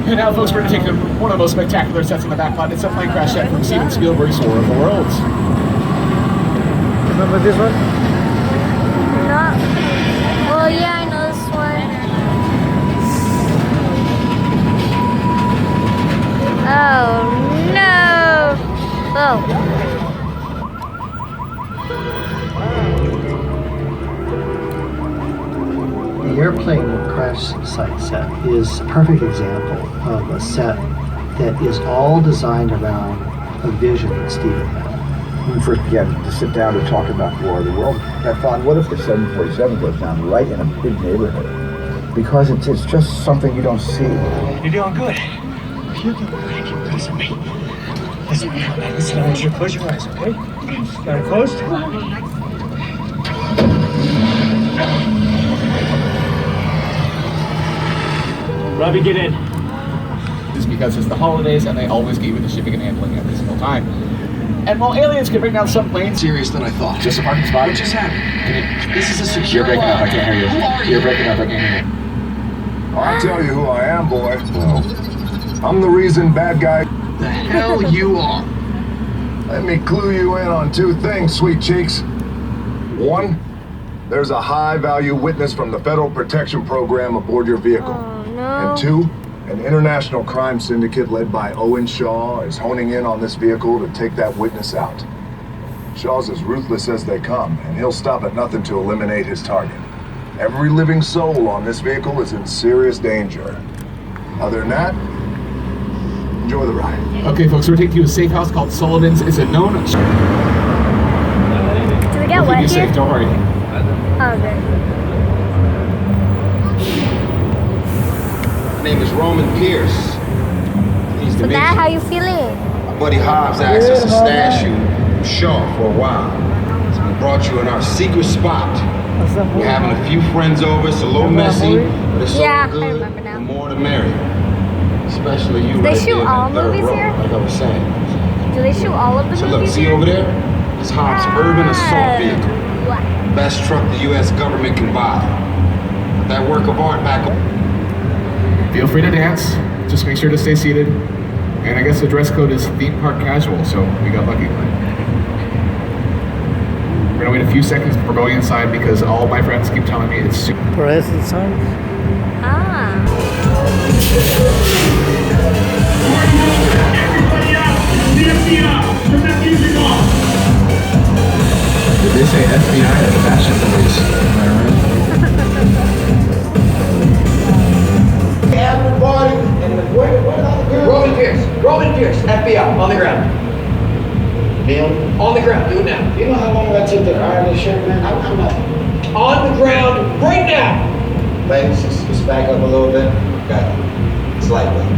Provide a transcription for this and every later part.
And now, folks, we're going to take one of the most spectacular sets in the back lot. It's a plane crash set from Steven Spielberg's War of the Worlds. Remember this one? No. Well, yeah, I know this one. Oh, no. Oh. The airplane crash site set is a perfect example of a set that is all designed around a vision that Steven had. When we first began to sit down to talk about War of the Worlds, I thought, what if the 747 goes down right in a big neighborhood? Because it's just something you don't see. You're doing good. You're doing good. Listen to me. Listen, I want you to close your eyes, okay? Got it closed? Robbie, get in. This is because it's the holidays and they always give you the shipping and handling every single time. And while aliens can bring down some planes, Serious than I thought. just a parking spot. What just happened? This is a secure You're breaking up. I line. can't hear you. Who are you? You're breaking up. I can't hear you. I'll tell you who I am, boy. I'm the reason bad guy. The hell you are. Let me clue you in on two things, sweet cheeks. One, there's a high-value witness from the Federal Protection Program aboard your vehicle. Oh, no. And two, an international crime syndicate led by Owen Shaw is honing in on this vehicle to take that witness out. Shaw's as ruthless as they come, and he'll stop at nothing to eliminate his target. Every living soul on this vehicle is in serious danger. Other than that, enjoy the ride. Okay, folks, we're taking you to a safe house called Sullivan's. It's a known... Do we get We'll keep wet you safe, here? don't worry. Oh, good. My name is Roman Pierce. Pleased to So, meet Dad, you. how you feeling? My buddy Hobbs asked us to stash you from Shaw for a while. So we brought you in our secret spot. We're having a few friends over. It's a little messy, but it's Yeah, all good. I remember now. The more the merrier. Especially you They right shoot there in all that third movies row, here? like I was saying. Do they shoot all of the So look, movies see here? over there? It's Hobbs' urban assault vehicle. What? Best truck the U.S. government can buy. Put that work of art back on. Feel free to dance. Just make sure to stay seated. And I guess the dress code is theme park casual, so we got lucky. We're gonna wait a few seconds before going inside because all my friends keep telling me it's super. Fluorescent signs? Ah. Everybody out! The FBI! Turn that music off! Did they say FBI at the fashion police? Am I right? Everybody, and where are the girls? Roman Pierce, FBI, on the ground. Neil? On the ground, do it now. You know how long that took to iron this shit, man? I'm not. On the ground, right now. Ladies, just back up a little bit. Got it. It's lightweight.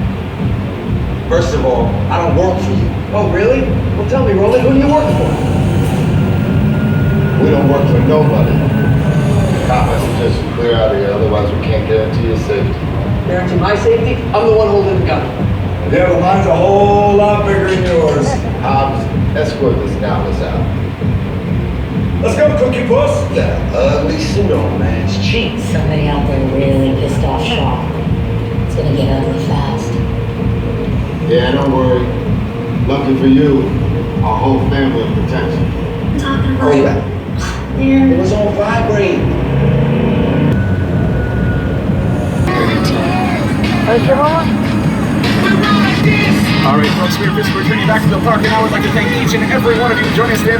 First of all, I don't work for you. Oh, really? Well, tell me, Roman, who do you work for? We don't work for nobody. Cop just clear out of here, otherwise we can't guarantee your safety. Guarantee my safety? I'm the one holding the gun. Yeah, but mine's a whole lot bigger than yours. Hobbs, escort this novice out. Let's go, Cookie Puss. That ugly suit on, man. It's cheap. Somebody out there really pissed off Shaw. It's gonna get ugly fast. Yeah, don't worry. Lucky for you, our whole family in protection. Talking about Oh, yeah. It was on vibrate. Okay, Mama? All right, folks, we're returning back to the park, and I would like to thank each and every one of you for joining us today.